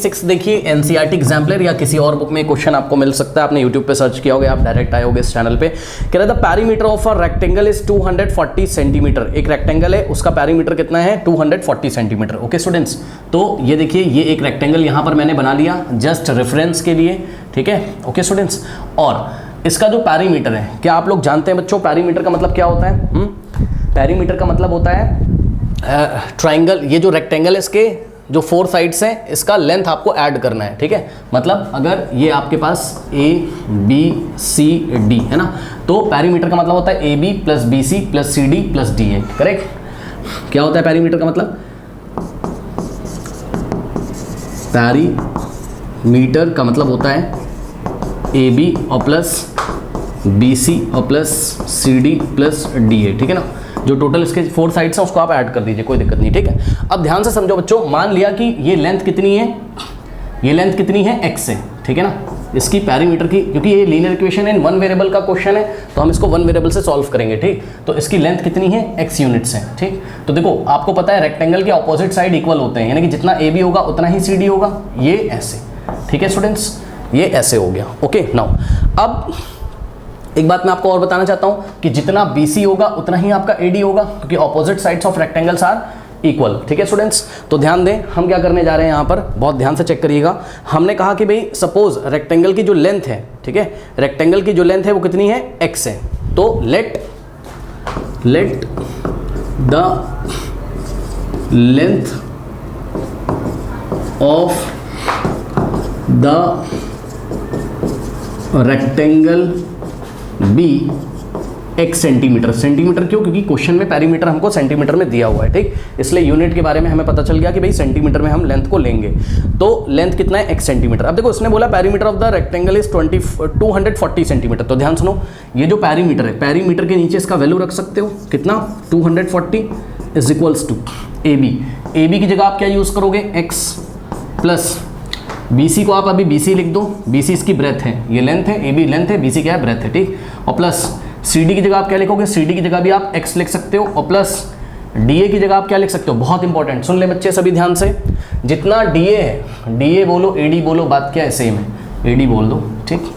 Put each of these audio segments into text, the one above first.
6 देखिए NCERT exemplar या किसी और बुक में क्वेश्चन आपको मिल सकता है। आपने यूट्यूब पे सर्च किया होगा, आप डायरेक्ट आए होगे इस चैनल पे। कह रहा था perimeter of a rectangle is 240 centimetre. एक रेक्टेंगल है, उसका पैरीमीटर कितना है 240 सेंटीमीटर। ओके स्टूडेंट्स, तो ये देखिए ये एक रेक्टेंगल यहाँ पर मैंने बना लिया जस्ट रेफरेंस के लिए, ठीक है। ओके स्टूडेंट्स, और इसका जो पैरीमीटर है, क्या आप लोग जानते हैं बच्चों पैरीमीटर का मतलब क्या होता है? पैरीमीटर का मतलब होता है ट्राइंगल, ये जो रेक्टेंगल है इसके जो 4 साइड्स हैं इसका लेंथ आपको ऐड करना है, ठीक है। मतलब अगर ये आपके पास ए बी सी डी है ना, तो पैरीमीटर का मतलब होता है A B plus B C plus C D plus D A, correct. क्या होता है पैरीमीटर का मतलब? पैरीमीटर का मतलब होता है ए बी और प्लस बी सी और plus C D plus D A, ठीक है ना। जो टोटल इसके 4 साइड्स हैं उसको आप ऐड कर दीजिए, कोई दिक्कत नहीं, ठीक है। अब ध्यान से समझो बच्चों, मान लिया कि ये लेंथ कितनी है, ये लेंथ कितनी है x है, ठीक है ना। इसकी पैरीमीटर की, क्योंकि ये लीनियर इक्वेशन है, 1 वेरिएबल का क्वेश्चन है तो हम इसको 1 वेरिएबल से सॉल्व करेंगे, ठीक। तो इसकी लेंथ कितनी है x यूनिट्स है, ठीक। तो देखो आपको पता है रेक्टेंगल के ऑपोजिट साइड इक्वल होते हैं, यानी कि जितना ए बी होगा उतना ही सी डी होगा, ये ऐसे, ठीक है स्टूडेंट्स, ये ऐसे हो गया। ओके नाउ अब एक बात मैं आपको और बताना चाहता हूं कि जितना BC होगा उतना ही आपका AD होगा, क्योंकि opposite sides of rectangles are equal, ठीक है स्टूडेंट्स। तो ध्यान दें हम क्या करने जा रहे हैं यहाँ पर, बहुत ध्यान से चेक करिएगा। हमने कहा कि भाई सपोज रेक्टेंगल की जो लेंथ है, ठीक है, रेक्टेंगल की जो लेंथ है वो कितनी है x है। तो let the length of the rectangle be x centimetre. Centimetre क्यों? क्योंकि क्वेश्चन में पैरीमीटर हमको सेंटीमीटर में दिया हुआ है, ठीक। इसलिए यूनिट के बारे में हमें पता चल गया कि भाई सेंटीमीटर में हम लेंथ को लेंगे। तो लेंथ कितना है x सेंटीमीटर। अब देखो इसने बोला perimeter of the rectangle is 240 centimetre. तो ध्यान सुनो, ये जो पैरीमीटर है, पैरीमीटर के नीचे इसका वैल्यू रख सकते हो कितना, 240 is equals to A B की जगह आप क्या यूज करोगे x प्लस BC को आप अभी BC लिख दो, BC इसकी ब्रेथ है, ये लेंथ है, AB लेंथ है, BC क्या है ब्रेथ है, ठीक। और प्लस CD की जगह आप क्या लिखोगे, CD की जगह भी आप x लिख सकते हो, और प्लस DA की जगह आप क्या लिख सकते हो, बहुत इंपॉर्टेंट, सुन ले बच्चे सभी ध्यान से, जितना DA है, DA बोलो AD बोलो, बात क्या है सेम है, AD बोल दो, ठीक।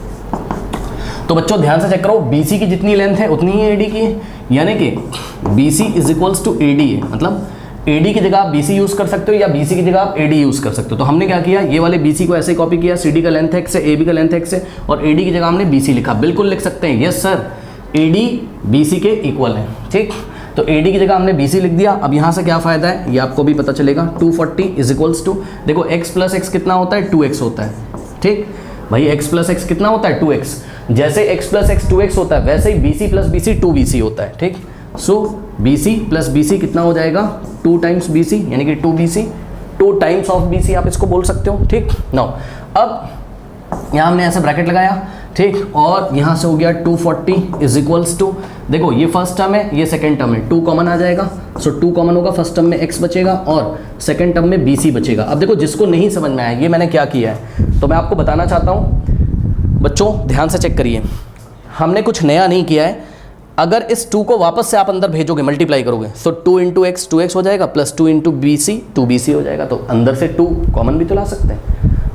तो बच्चों ध्यान से चेक करो, BC की जितनी लेंथ है उतनी ही AD की है, यानी कि BC is equals to AD है, मतलब AD की जगह आप BC यूज कर सकते हो या BC की जगह आप AD यूज कर सकते हो। तो हमने क्या किया, ये वाले BC को ऐसे कॉपी किया, CD का लेंथ x है, AB का लेंथ x है, और AD की जगह हमने BC लिखा। बिल्कुल लिख सकते हैं, यस सर, AD BC के इक्वल है, ठीक। तो AD की जगह हमने BC लिख दिया। अब यहाँ से क्या फायदा है ये आपको भी पता चलेगा, 240 इज इक्वल्स टू, देखो x प्लस एक्स कितना होता है 2x होता है, ठीक भाई, x प्लस एक्स कितना होता है 2x। जैसे x प्लस एक्स 2x होता है वैसे ही BC प्लस BC 2BC होता है, ठीक। सो BC प्लस BC कितना हो जाएगा 2 टाइम्स BC, यानी कि 2BC, 2 टाइम्स ऑफ BC आप इसको बोल सकते हो, ठीक। नाउ अब यहाँ हमने ऐसा ब्रैकेट लगाया, ठीक, और यहाँ से हो गया 240 इज इक्वल्स टू, देखो ये फर्स्ट टर्म है, ये सेकंड टर्म है, 2 कॉमन आ जाएगा। सो 2 कॉमन होगा, फर्स्ट टर्म में x बचेगा और सेकंड टर्म में BC बचेगा। अब देखो जिसको नहीं समझ में आया ये मैंने क्या किया है, तो मैं आपको बताना चाहता हूँ बच्चों, ध्यान से चेक करिए, हमने कुछ नया नहीं किया है। अगर इस 2 को वापस से आप अंदर भेजोगे, मल्टीप्लाई करोगे, तो 2 इंटू एक्स 2x हो जाएगा, प्लस 2 इंटू BC 2BC हो जाएगा। तो अंदर से 2 कॉमन भी तो ला सकते हैं,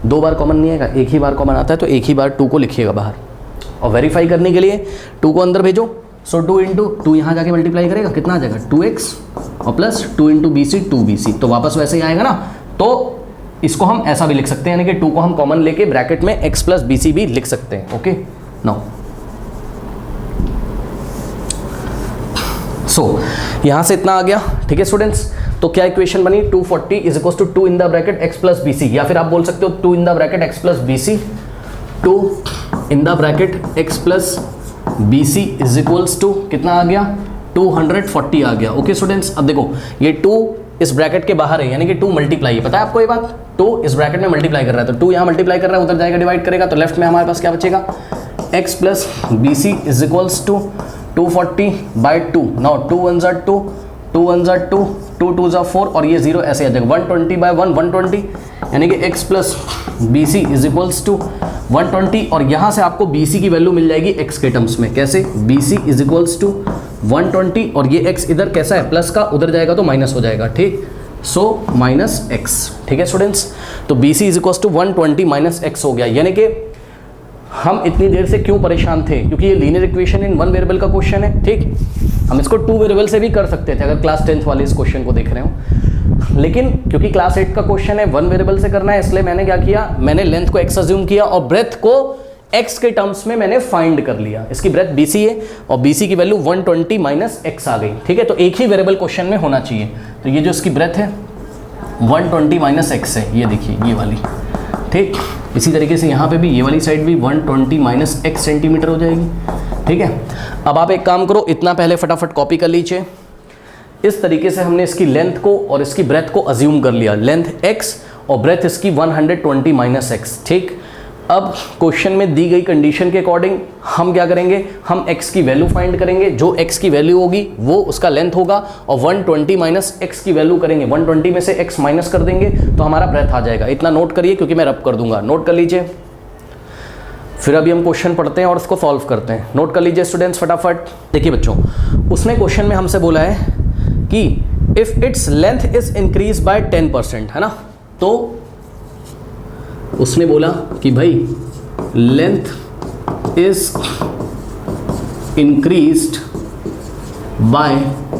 2 बार कॉमन नहीं आएगा, एक ही बार कॉमन आता है, तो एक ही बार 2 को लिखिएगा बाहर। और वेरीफाई करने के लिए 2 को अंदर भेजो, सो 2 इंटू 2 यहाँ जाके मल्टीप्लाई करेगा, कितना आ जाएगा 2x, और प्लस 2 इंटू BC 2BC, तो वापस वैसे ही आएगा ना। तो इसको हम ऐसा भी लिख सकते हैं, यानी कि 2 को हम कॉमन लेके ब्रैकेट में x प्लस BC भी लिख सकते हैं। ओके नाउ सो यहाँ से इतना आ गया, ठीक है स्टूडेंट्स। तो क्या इक्वेशन बनी, 240 is equal to 2 in the bracket x plus BC, या फिर आप बोल सकते हो 2 in the bracket x plus BC, 2 in the bracket x plus BC is equals to कितना आ गया 240 आ गया। ओके स्टूडेंट्स, अब देखो ये 2 इस ब्रैकेट के बाहर है, यानी कि 2 मल्टीप्लाई है, पता है आपको ये बात, 2 इस ब्रैकेट में मल्टीप्लाई कर रहा है, तो 2 यहाँ मल्टीप्लाई कर रहा है, उधर जाएगा डिवाइड करेगा, तो लेफ्ट में हमारे पास क्या बचेगा, x plus BC is equals to 240 by 2, now 2 1 ज़ा 2, 2 1 ज़ा 2, 2 2 ज़ा 4, और ये 0 ऐसे आ जाएगा, 120 बाई 1 120, यानी कि x plus BC is equals to 120, और यहाँ से आपको BC की वैल्यू मिल जाएगी x के टर्म्स में, कैसे, BC इज इक्वल्स टू 120, और ये x इधर कैसा है प्लस का, उधर जाएगा तो माइनस हो जाएगा, ठीक। सो माइनस एक्स, ठीक है स्टूडेंट्स। तो B C is equal to 120 minus x हो गया। यानी कि हम इतनी देर से क्यों परेशान थे, क्योंकि ये linear equation in one variable का क्वेश्चन है, ठीक। हम इसको टू वेरिएबल से भी कर सकते थे अगर क्लास 10th वाले इस क्वेश्चन को देख रहे हो, लेकिन क्योंकि क्लास 8 का क्वेश्चन है, वन वेरिएबल से करना है, इसलिए मैंने क्या किया, मैंने लेंथ को एक्स अज्यूम किया और ब्रेथ को एक्स के टर्म्स में मैंने फाइंड कर लिया। इसकी ब्रेथ BC है और BC की वैल्यू 120 माइनस एक्स आ गई, ठीक है। तो एक ही वेरिएबल क्वेश्चन में होना चाहिए। तो ये जो इसकी ब्रेथ है 120 माइनस एक्स है, ये देखिए ये वाली, ठीक। इसी तरीके से यहाँ पे भी ये वाली साइड भी 120 माइनस एक्स सेंटीमीटर हो जाएगी, ठीक है। अब आप एक काम करो, इतना पहले फटाफट कॉपी कर लीजिए। इस तरीके से हमने इसकी लेंथ को और इसकी ब्रेथ को अज्यूम कर लिया, लेंथ एक्स और ब्रेथ इसकी 120 माइनस एक्स, ठीक। अब क्वेश्चन में दी गई कंडीशन के अकॉर्डिंग हम क्या करेंगे, हम x की वैल्यू फाइंड करेंगे। जो x की वैल्यू होगी वो उसका लेंथ होगा और 120 माइनस एक्स की वैल्यू करेंगे, 120 में से x माइनस कर देंगे तो हमारा ब्रेथ आ जाएगा। इतना नोट करिए क्योंकि मैं रब कर दूंगा, नोट कर लीजिए। फिर अभी हम क्वेश्चन पढ़ते हैं और उसको सॉल्व करते हैं। नोट कर लीजिए स्टूडेंट्स फटाफट। देखिए बच्चों, उसने क्वेश्चन में हमसे बोला है कि if its length is increase by 10%, है ना। तो उसने बोला कि भाई लेंथ इज इंक्रीज्ड बाय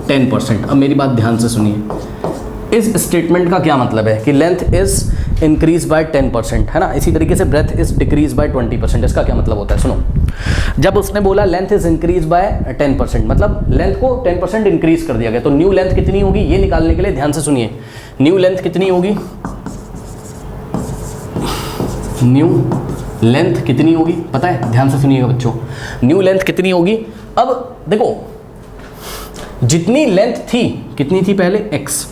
10%। अब मेरी बात ध्यान से सुनिए, इस स्टेटमेंट का क्या मतलब है कि लेंथ इज इंक्रीज बाय 10%, है ना। इसी तरीके से ब्रेथ इज डिक्रीज बाय 20%। इसका क्या मतलब होता है, सुनो। जब उसने बोला लेंथ इज इंक्रीज बाय 10%, मतलब लेंथ को 10% इंक्रीज कर दिया गया, तो न्यू लेंथ कितनी होगी ये निकालने के लिए ध्यान से सुनिए। न्यू लेंथ कितनी होगी, न्यू लेंथ कितनी होगी पता है, ध्यान से सुनिएगा बच्चों। न्यू लेंथ कितनी होगी, अब देखो जितनी लेंथ थी, कितनी थी पहले x,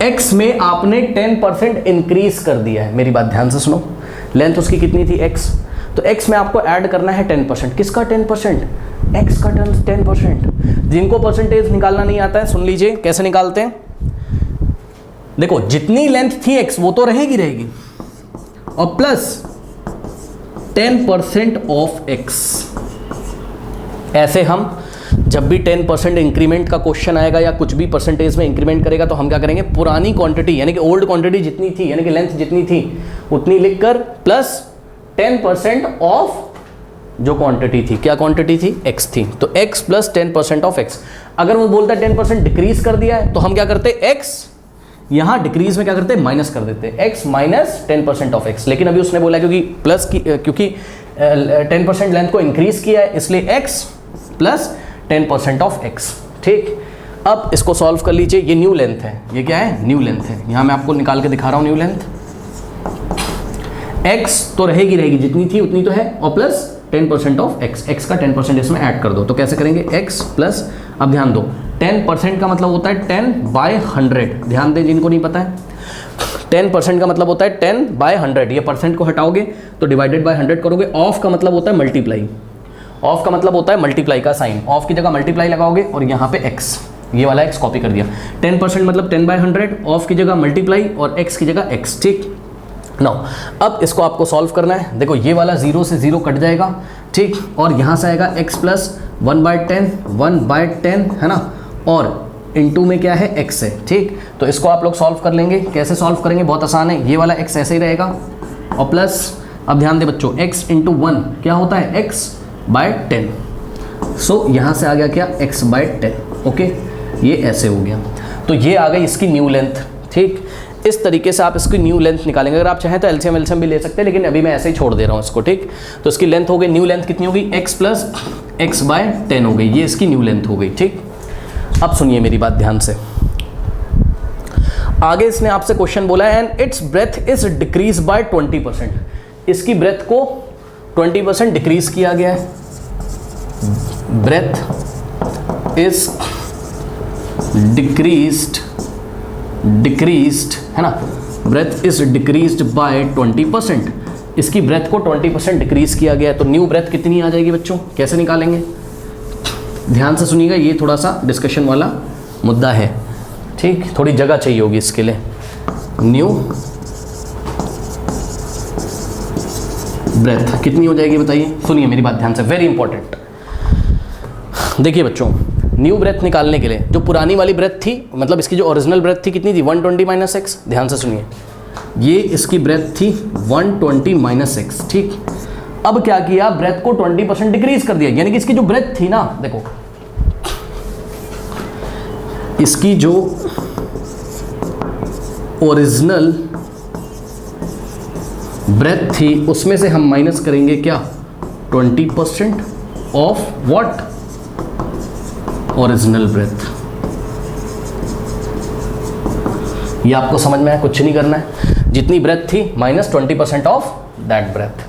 x में आपने 10% इंक्रीज कर दिया है। मेरी बात ध्यान से सुनो, लेंथ उसकी कितनी थी x, तो x में आपको ऐड करना है 10%। किसका 10%, x का 10%। जिनको परसेंटेज निकालना नहीं आता है सुन लीजिए कैसे निकालते हैं। देखो जितनी लेंथ थी x वो तो रहेगी और प्लस 10% ऑफ x। ऐसे हम जब भी 10% इंक्रीमेंट का क्वेश्चन आएगा या कुछ भी परसेंटेज में इंक्रीमेंट करेगा तो हम क्या करेंगे, पुरानी क्वांटिटी यानी कि ओल्ड क्वांटिटी जितनी थी यानी कि लेंथ जितनी थी उतनी लिखकर प्लस 10% ऑफ जो क्वांटिटी थी, क्या क्वांटिटी थी, x थी, तो x प्लस 10% ऑफ x। अगर वो बोलता है 10% डिक्रीज कर दिया है तो हम क्या करते हैं, x यहाँ डिक्रीज में क्या करते हैं, माइनस कर देते हैं, x माइनस 10% ऑफ x। लेकिन अभी उसने बोला क्योंकि प्लस की क्योंकि 10% लेंथ को इंक्रीज किया है इसलिए x प्लस 10% ऑफ x, ठीक। अब इसको सॉल्व कर लीजिए। ये न्यू लेंथ है, ये क्या है, न्यू लेंथ है। यहाँ मैं आपको निकाल के दिखा रहा हूँ न्यू लेंथ। x तो रहेगी जितनी थी उतनी तो है और प्लस 10% ऑफ x का 10% इसमें ऐड कर दो। तो कैसे करेंगे, x प्लस, अब ध्यान दो 10% का मतलब होता है 10/100। ध्यान दें जिनको नहीं पता है, 10% का मतलब होता है 10/100। ये परसेंट को हटाओगे तो डिवाइडेड बाय 100 करोगे। ऑफ का मतलब होता है मल्टीप्लाई, ऑफ का मतलब होता है मल्टीप्लाई का साइन। ऑफ की जगह मल्टीप्लाई लगाओगे और यहाँ पे x, ये वाला x कॉपी कर दिया। 10% मतलब 10/100, ऑफ की जगह मल्टीप्लाई और x की जगह x, ठीक। नाउ अब इसको आपको सॉल्व करना है। देखो ये वाला 0 से 0 कट जाएगा, ठीक, और यहाँ से आएगा x प्लस 1/10 है ना, और इनटू में क्या है, x है, ठीक। तो इसको आप लोग सॉल्व कर लेंगे। कैसे सॉल्व करेंगे, बहुत आसान है। ये वाला x ऐसे ही रहेगा और प्लस, अब ध्यान दे बच्चों, x इंटू 1 क्या होता है, x/10। सो यहाँ से आ गया क्या, x/10, ओके। ये ऐसे हो गया, तो ये आ गई इसकी न्यू लेंथ, ठीक। इस तरीके से आप इसकी न्यू लेंथ निकालेंगे। अगर आप चाहें तो एलसीएम भी ले सकते हैं, लेकिन अभी मैं ऐसे ही छोड़ दे रहा हूँ इसको, ठीक। तो इसकी लेंथ हो गई, न्यू लेंथ कितनी होगी, x प्लस x/10 हो गई। ये इसकी न्यू लेंथ हो गई, ठीक। अब सुनिए मेरी बात ध्यान से, आगे इसने आपसे क्वेश्चन बोला है and it's breath is decrease by 20%। इसकी ब्रेथ को 20% डिक्रीज किया गया है। ब्रेथ इज डिक्रीज्ड है ना, ब्रेथ इज डिक्रीज्ड बाय 20%। इसकी ब्रेथ को 20% डिक्रीज किया गया है, तो न्यू ब्रेथ कितनी आ जाएगी बच्चों, कैसे निकालेंगे, ध्यान से सुनिएगा। ये थोड़ा सा डिस्कशन वाला मुद्दा है, ठीक, थोड़ी जगह चाहिए होगी इसके लिए। न्यू ब्रेथ कितनी हो जाएगी बताइए, सुनिए मेरी बात ध्यान से, वेरी इंपॉर्टेंट। देखिए बच्चों, न्यू ब्रेथ निकालने के लिए जो पुरानी वाली ब्रेथ थी, मतलब इसकी जो ओरिजिनल ब्रेथ थी कितनी थी 120 माइनस एक्स, ध्यान से सुनिए, ये इसकी ब्रेथ थी 120 माइनस एक्स, ठीक। अब क्या किया, ब्रेथ को 20% डिक्रीज कर दिया, यानी कि इसकी जो ब्रेथ थी ना, देखो इसकी जो ओरिजिनल ब्रेथ थी उसमें से हम माइनस करेंगे क्या, 20% ऑफ व्हाट, ओरिजिनल ब्रेथ। ये आपको समझ में आया, कुछ नहीं करना है, जितनी ब्रेथ थी माइनस 20% ऑफ दैट ब्रेथ,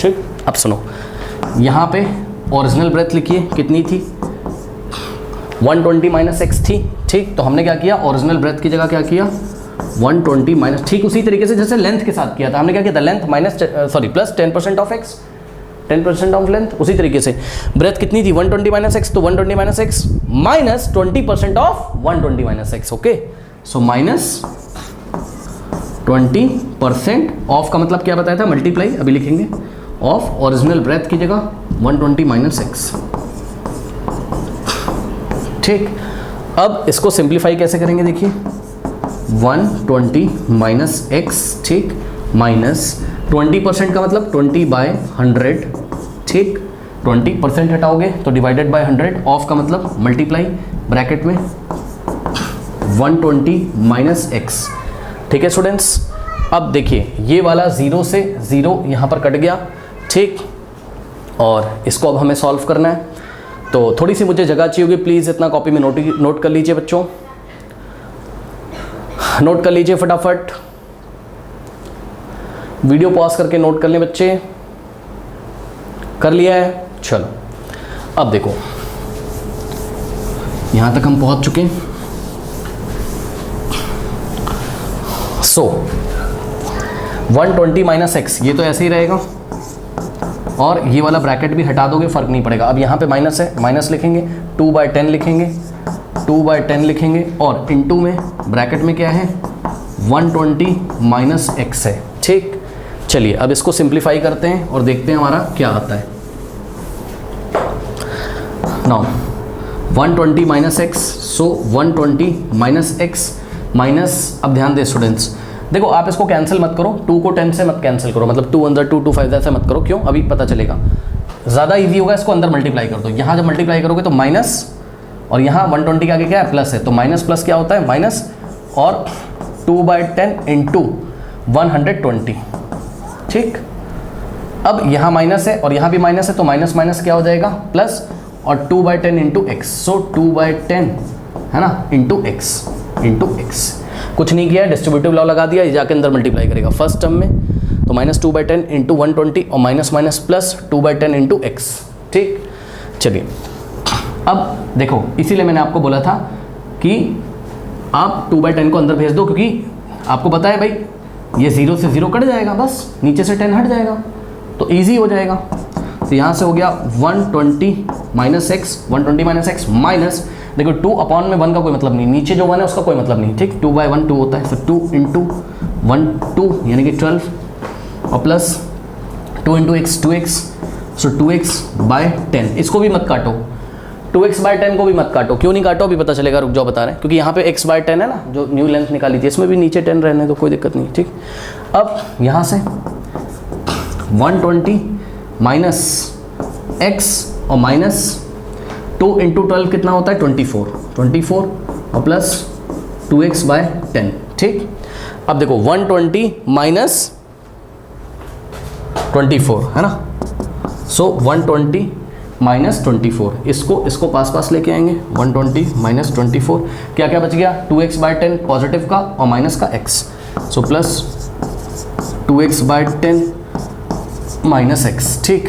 ठीक। अब सुनो, यहां पे ओरिजिनल ब्रेथ लिखिए, कितनी थी 120 माइनस एक्स थी, ठीक। तो हमने क्या किया, ओरिजिनल ब्रेथ की जगह क्या किया 120 माइनस, ठीक उसी तरीके से जैसे लेंथ के साथ किया था, हमने क्या किया था, length minus plus 10% of x, 10% of length. उसी तरीके से ब्रेथ कितनी थी 120 माइनस एक्स, तो 120 minus x minus 20% of 120 minus x, okay. So minus 20% of का मतलब क्या बताया था, मल्टीप्लाई, अभी लिखेंगे, ऑफ ओरिजिनल ब्रेथ की जगह 120 माइनस एक्स, ठीक। अब इसको सिंप्लीफाई कैसे करेंगे, देखिए 120 माइनस एक्स, ठीक, माइनस 20% का मतलब 20/100, ठीक, 20% हटाओगे तो डिवाइडेड बाय 100, ऑफ का मतलब मल्टीप्लाई, ब्रैकेट में 120 माइनस एक्स, ठीक है स्टूडेंट्स। अब देखिए ये वाला 0 से 0 यहाँ पर कट गया, ठीक, और इसको अब हमें सॉल्व करना है, तो थोड़ी सी मुझे जगह चाहिए होगी, प्लीज़ इतना कॉपी में नोट कर लीजिए बच्चों, नोट कर लीजिए फटाफट, वीडियो पॉज करके नोट कर लें बच्चे, कर लिया है, चलो। अब देखो यहां तक हम पहुंच चुके हैं, सो 120 माइनस एक्स, ये तो ऐसे ही रहेगा, और ये वाला ब्रैकेट भी हटा दोगे फर्क नहीं पड़ेगा। अब यहाँ पे माइनस है, माइनस लिखेंगे, 2/10 लिखेंगे, 2/10 लिखेंगे, और इनटू में ब्रैकेट में क्या है 120 माइनस एक्स है, ठीक। चलिए अब इसको सिंप्लीफाई करते हैं और देखते हैं हमारा क्या आता है। नाउ 120 माइनस एक्स, सो 120 माइनस एक्स माइनस, अब ध्यान दें स्टूडेंट्स, देखो आप इसको कैंसिल मत करो, 2 को 10 से मत कैंसिल करो, मतलब 2 अंदर 2 2 5 ऐसे मत करो, क्यों, अभी पता चलेगा, ज़्यादा इजी होगा, इसको अंदर मल्टीप्लाई कर दो। यहाँ जब मल्टीप्लाई करोगे तो माइनस, और यहाँ 120 के आगे क्या है, प्लस है, तो माइनस प्लस क्या होता है माइनस, और 2/10 इंटू 120, ठीक। अब यहाँ माइनस है और यहाँ भी माइनस है, तो माइनस माइनस क्या हो जाएगा प्लस, और 2/10 इंटू एक्स, सो 2/10 है ना, इंटू एक्स, कुछ नहीं किया है, डिस्ट्रीब्यूटिव लॉ लगा दिया, ये जाके अंदर मल्टीप्लाई करेगा फर्स्ट टर्म में, तो माइनस 2/10 इंटू 120, और minus minus plus 2/10 into x, ठीक। चलिए अब देखो, इसीलिए मैंने आपको बोला था कि आप 2/10 को अंदर भेज दो, क्योंकि आपको पता है भाई ये 0 से 0 कट जाएगा, बस नीचे से 10 हट जाएगा, तो ईजी हो जाएगा। तो यहाँ से हो गया 120 minus x, 120 minus x minus, देखो 2 अपॉन में 1 का कोई मतलब नहीं, नीचे जो 1 है उसका कोई मतलब नहीं, ठीक, 2/1 2 होता है, फिर 2 इंटू 1 2 यानी कि 12, और प्लस 2 इंटू एक्स 2x, सो 2x/10, इसको भी मत काटो, 2x/10 को भी मत काटो, क्यों नहीं काटो अभी पता चलेगा, रुक जाओ बता रहे हैं, क्योंकि यहाँ पे x/10 है ना, जो न्यू लेंथ निकाली थी, इसमें भी नीचे 10 रहने दो, कोई दिक्कत नहीं, ठीक। अब यहाँ से 120 माइनस x और माइनस 2 इंटू 12 कितना होता है 24 और प्लस 2x/10, ठीक। अब देखो 120 माइनस 24 है ना, सो 120 माइनस 24, इसको पास लेके आएंगे, 120 माइनस 24, क्या क्या बच गया 2x/10 पॉजिटिव का और माइनस का x, so plus 2x/10 minus x, ठीक।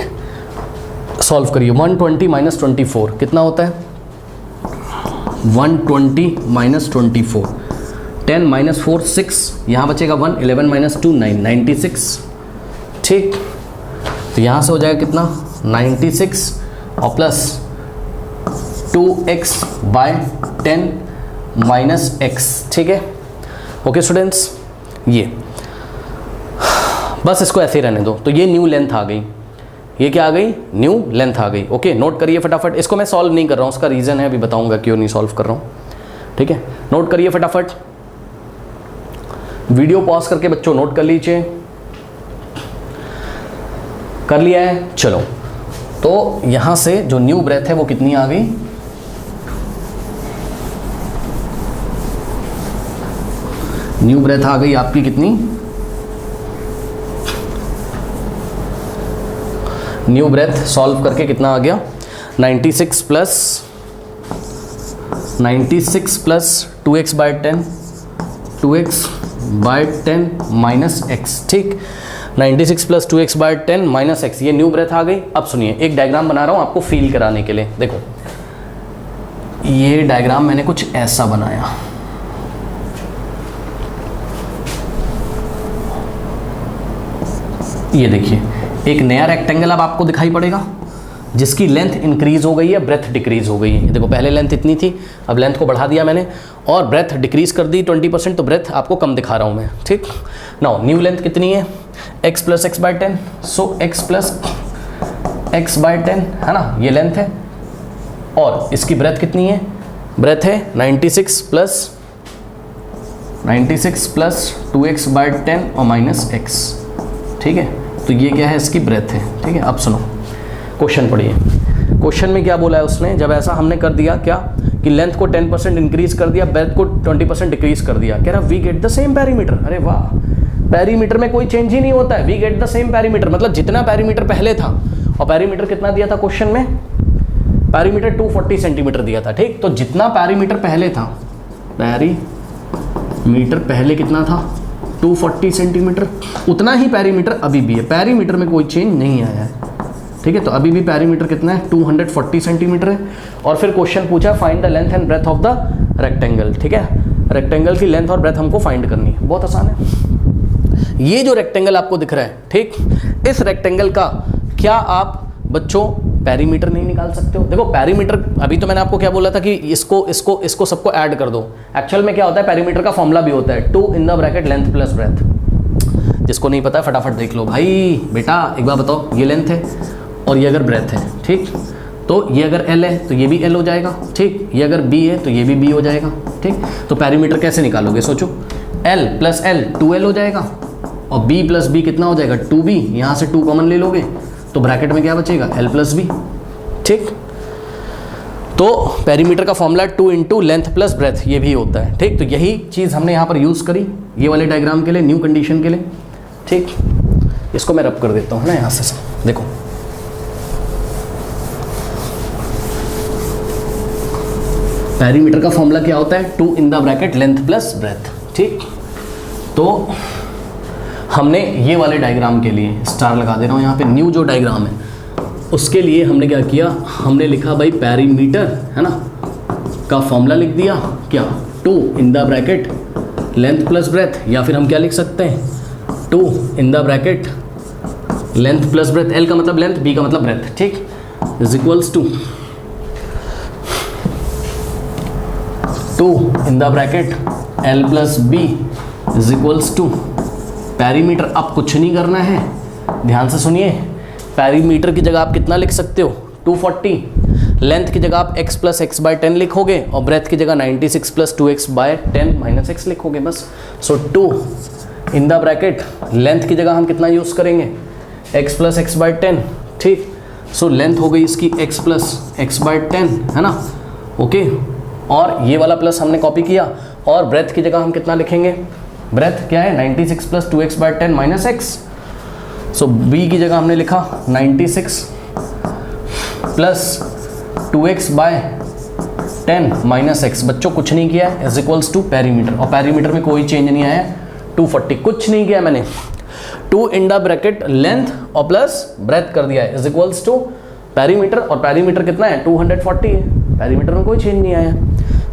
सॉल्व करिए, 120 माइनस 24 कितना होता है 120 माइनस 24, 10 माइनस 4 6, यहाँ बचेगा 1, 11 माइनस 2 9, 96, ठीक। तो यहाँ से हो जाएगा कितना 96 और प्लस 2x/10 माइनस x, ठीक है। ओके स्टूडेंट्स, ये बस इसको ऐसे ही रहने दो। तो ये न्यू लेंथ आ गई, ये क्या आ गई, न्यू लेंथ आ गई। ओके, नोट करिए फटाफट। इसको मैं सॉल्व नहीं कर रहा हूँ, उसका रीज़न है, अभी बताऊंगा क्यों नहीं सॉल्व कर रहा हूँ। ठीक है, नोट करिए फटाफट, वीडियो पॉज करके बच्चों नोट कर लीजिए। कर लिया है, चलो। तो यहां से जो न्यू ब्रेथ है वो कितनी आ गई, न्यू ब्रेथ आ गई आपकी कितनी, न्यू ब्रेथ सॉल्व करके कितना आ गया, 96 plus 2x by 10, 2x by 10 minus x. ठीक, 96 plus 2x by 10 minus x, ये न्यू ब्रेथ आ गई। अब सुनिए, एक डायग्राम बना रहा हूं आपको फील कराने के लिए। देखो, ये डायग्राम मैंने कुछ ऐसा बनाया, ये देखिए, एक नया रेक्टेंगल अब आपको दिखाई पड़ेगा जिसकी लेंथ इंक्रीज हो गई है, ब्रेथ डिक्रीज हो गई है। देखो, पहले लेंथ इतनी थी, अब लेंथ को बढ़ा दिया मैंने और ब्रेथ डिक्रीज कर दी 20%, तो ब्रेथ आपको कम दिखा रहा हूं मैं। ठीक, नाउ न्यू लेंथ कितनी है, x प्लस एक्स बाय 10, सो x प्लस एक्स बाय 10 है ना, ये लेंथ है। और इसकी ब्रेथ कितनी है, ब्रेथ है 96 प्लस 2x बाय 10 और माइनस x। ठीक है, तो ये क्या है, इसकी ब्रेथ है। ठीक है, अब सुनो क्वेश्चन पढ़िए। क्वेश्चन में क्या बोला है उसने, जब ऐसा हमने कर दिया क्या कि लेंथ को 10% इंक्रीज कर दिया, ब्रेथ को 20% डिक्रीज कर दिया, कह रहा we get the same perimeter. अरे वाह, पेरीमीटर में कोई चेंज ही नहीं होता है, we get the same perimeter, मतलब जितना पेरीमीटर पहले था, और पेरीमीटर कितना दिया था क्वेश्चन में, पेरीमीटर 240 सेंटीमीटर दिया था। ठीक, तो जितना पेरीमीटर पहले था, पेरीमीटर पहले कितना था 240 सेंटीमीटर, उतना ही पेरीमीटर अभी भी है, पेरीमीटर में कोई चेंज नहीं आया है। ठीक है, तो अभी भी पेरीमीटर कितना है 240 सेंटीमीटर है। और फिर क्वेश्चन पूछा find the length and breadth of the rectangle. ठीक है, रेक्टेंगल की लेंथ और ब्रेथ हमको फाइंड करनी है, बहुत आसान है। ये जो रेक्टेंगल आपको दिख रहा है, ठीक, इस रेक्टेंगल का क्या आप बच्चों पेरीमीटर नहीं निकाल सकते हो? देखो पेरीमीटर, अभी तो मैंने आपको क्या बोला था कि इसको सबको ऐड कर दो। एक्चुअल में क्या होता है, पेरीमीटर का फॉर्मूला भी होता है 2 in the bracket length plus breath. जिसको नहीं पता फटाफट देख लो। भाई बेटा एक बार बताओ, ये लेंथ है और ये अगर ब्रेथ है, ठीक, तो ये अगर L है तो ये भी L हो जाएगा। ठीक, ये अगर B है तो ये भी B हो जाएगा। ठीक, तो पेरीमीटर कैसे निकालोगे, सोचो, L प्लस L 2L हो जाएगा और B प्लस B कितना हो जाएगा 2B। यहाँ से 2 कॉमन ले लोगे तो ब्रैकेट में क्या बचेगा, L प्लस B। ठीक, तो पेरीमीटर का formula 2 into length plus breath, ये भी होता है। ठीक, तो यही चीज़ हमने यहाँ पर यूज़ करी ये वाले डायग्राम के लिए, न्यू कंडीशन के लिए। ठीक, इसको मैं रब कर देता हूँ ना यहाँ से, देखो पेरीमीटर का फॉर्मूला क्या होता है 2 in the bracket length plus breath. ठीक, तो हमने ये वाले डायग्राम के लिए स्टार लगा दे रहा हूँ यहाँ पे, न्यू जो डायग्राम है उसके लिए हमने क्या किया, हमने लिखा भाई पेरीमीटर है ना का फॉर्मूला लिख दिया क्या, 2 in the bracket length plus breadth, या फिर हम क्या लिख सकते हैं 2 in the bracket length plus breadth, L का मतलब लेंथ, B का मतलब ब्रेथ। ठीक, is equals to 2 in the bracket L plus B is equals to perimeter. अब कुछ नहीं करना है, ध्यान से सुनिए, पेरीमीटर की जगह आप कितना लिख सकते हो 240, लेंथ की जगह आप x प्लस एक्स बाय 10 लिखोगे और ब्रेथ की जगह 96 plus 2x by 10 minus x लिखोगे बस। सो 2 इन द ब्रैकेट लेंथ की जगह हम कितना यूज़ करेंगे x प्लस एक्स बाय 10। ठीक, सो लेंथ हो गई इसकी x प्लस एक्स बाय 10 है ना। ओके, और ये वाला प्लस हमने कॉपी किया और ब्रेथ की जगह हम कितना लिखेंगे, ब्रेथ क्या है 96 plus 2x by 10 minus x. So b की जगह हमने लिखा 96 plus 2x by 10 minus x. बच्चों कुछ नहीं किया है, इज इक्वल्स टू पेरीमीटर, और पेरीमीटर में कोई चेंज नहीं आया, 240 कुछ नहीं किया मैंने, 2 इन द ब्रैकेट लेंथ और प्लस ब्रेथ कर दिया है, इज इक्वल्स टू पेरीमीटर, और पेरीमीटर कितना है 240 है, पेरीमीटर में कोई चेंज नहीं आया।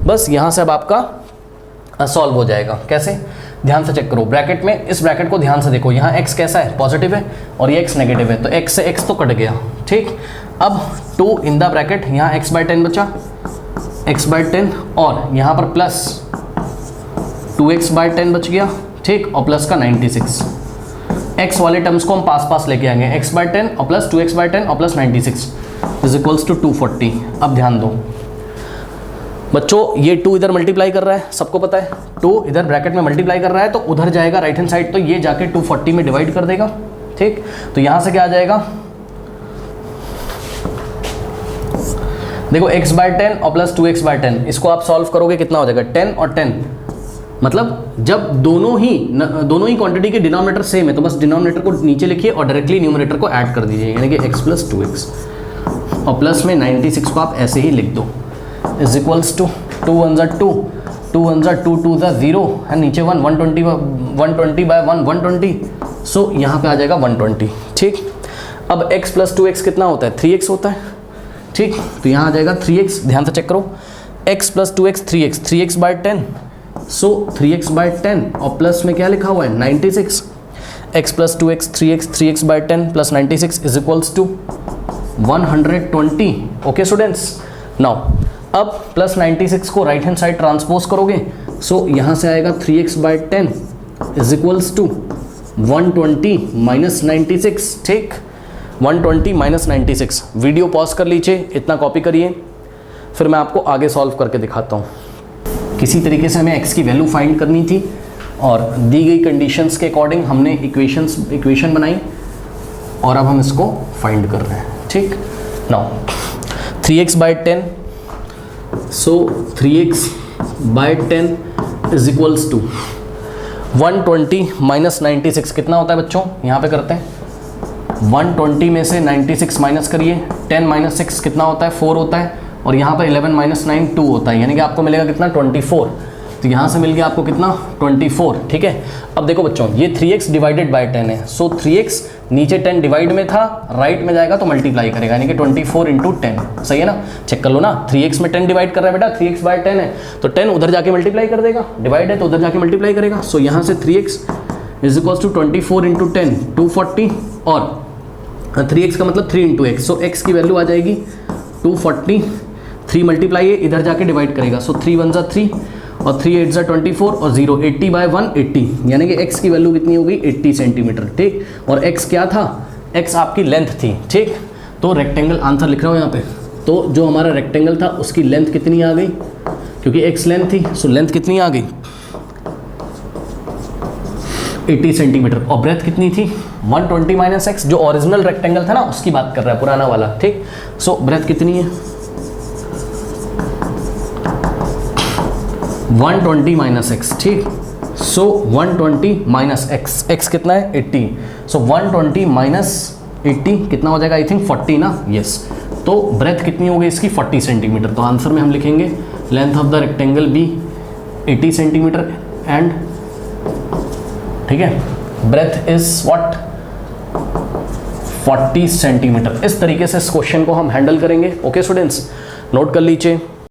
बस यहाँ से अब आपका सॉल्व हो जाएगा। कैसे, ध्यान से चेक करो, ब्रैकेट में इस ब्रैकेट को ध्यान से देखो, यहाँ x कैसा है पॉजिटिव है और ये x नेगेटिव है, तो x से x तो कट गया। ठीक, अब 2 इन द ब्रैकेट, यहाँ x बाय 10 बचा, x बाय 10 और यहाँ पर प्लस 2x बाय 10 बच गया। ठीक, और प्लस का 96, एक्स वाले टर्म्स को हम पास पास लेके आएंगे, एक्स बाय 10 और प्लस 2x बाय 10 और प्लस 96 इज इक्वल्स टू 240। अब ध्यान दो बच्चों, ये 2 इधर मल्टीप्लाई कर रहा है, सबको पता है 2 इधर ब्रैकेट में मल्टीप्लाई कर रहा है, तो उधर जाएगा राइट हैंड साइड, तो ये जाके 240 में डिवाइड कर देगा। ठीक, तो यहां से क्या आ जाएगा, देखो x बाय 10 और प्लस 2x बाय 10, इसको आप सॉल्व करोगे कितना हो जाएगा 10 और 10, मतलब जब दोनों ही क्वांटिटी के डिनोमिनेटर सेम है तो बस डिनोमिनेटर को नीचे लिखिए और डायरेक्टली न्यूमरेटर को ऐड कर दीजिए, यानी कि x प्लस 2x और प्लस में 96 को आप ऐसे ही लिख दो इज इक्वल्स टू 2 1 ज़ा 2, 2 1 ज़ा 2, 2 ज़ा 0 है, नीचे 1, 120 बाय 1 120, सो यहाँ पे आ जाएगा 120। ठीक, अब x प्लस 2x कितना होता है 3x होता है। ठीक, तो यहाँ आ जाएगा 3x, ध्यान से चेक करो, x plus 2x 3x, 3x by 10, so 3x by 10 और प्लस में क्या लिखा हुआ है 96, x plus 2x 3x, 3x by 10 plus 96 is equals to 120। Okay students, now अब प्लस 96 को राइट हैंड साइड ट्रांसपोज करोगे, सो यहाँ से आएगा 3x by 10 is equals to 120 minus 96। ठीक, 120 माइनस 96। वीडियो पॉज कर लीजिए, इतना कॉपी करिए, फिर मैं आपको आगे सॉल्व करके दिखाता हूँ। किसी तरीके से हमें x की वैल्यू फाइंड करनी थी और दी गई कंडीशंस के अकॉर्डिंग हमने इक्वेशन बनाई और अब हम इसको फाइंड कर रहे हैं। ठीक, now 3x by 10, so 3x by 10 is equals to 120 minus 96 कितना होता है बच्चों, यहाँ पे करते हैं 120 में से 96 माइनस करिए, 10 माइनस 6 कितना होता है 4 होता है, और यहाँ पर 11 माइनस 9 2 होता है, यानी कि आपको मिलेगा कितना 24। तो यहाँ से मिल गया आपको कितना 24। ठीक है, अब देखो बच्चों ये 3x डिवाइडेड बाय 10 है, सो 3x नीचे 10 डिवाइड में था, राइट में जाएगा तो मल्टीप्लाई करेगा, यानी कि 24 इंटू 10। सही है ना, चेक कर लो ना, 3x में 10 डिवाइड कर रहा है बेटा, 3x बाय 10 है तो 10 उधर जाके मल्टीप्लाई कर देगा, डिवाइड है तो उधर जाके मल्टीप्लाई करेगा। सो यहाँ से 3x is equals to 24 into 10 240, और 3x का मतलब 3 इंटू एक्स, सो x की वैल्यू आ जाएगी 240, 3 मल्टीप्लाई है इधर जाके डिवाइड करेगा, सो 3 1 ज़ा 3 और 3 8 ज़ा 24 और 0 80 बाय 1 80, यानी कि x की वैल्यू कितनी हो गई 80 सेंटीमीटर। ठीक, और x क्या था, x आपकी लेंथ थी। ठीक, तो रेक्टेंगल आंसर लिख रहा हूँ यहाँ पे, तो जो हमारा रेक्टेंगल था उसकी लेंथ कितनी आ गई, क्योंकि x लेंथ थी, सो लेंथ कितनी आ गई 80 सेंटीमीटर, और ब्रेथ कितनी थी 120 माइनस एक्स, जो ओरिजिनल रेक्टेंगल था ना उसकी बात कर रहा है, पुराना वाला। ठीक, सो ब्रेथ कितनी है 120 माइनस एक्स। ठीक, सो 120 माइनस एक्स, एक्स कितना है 80, सो 120 माइनस 80 कितना हो जाएगा, आई थिंक 40 ना, यस। तो ब्रेथ कितनी हो गई इसकी 40 सेंटीमीटर, तो आंसर में हम लिखेंगे length of the rectangle be 80 centimetre and, ठीक है, ब्रेथ इज व्हाट 40 सेंटीमीटर। इस तरीके से इस क्वेश्चन को हम हैंडल करेंगे। ओके स्टूडेंट्स, नोट कर लीजिए।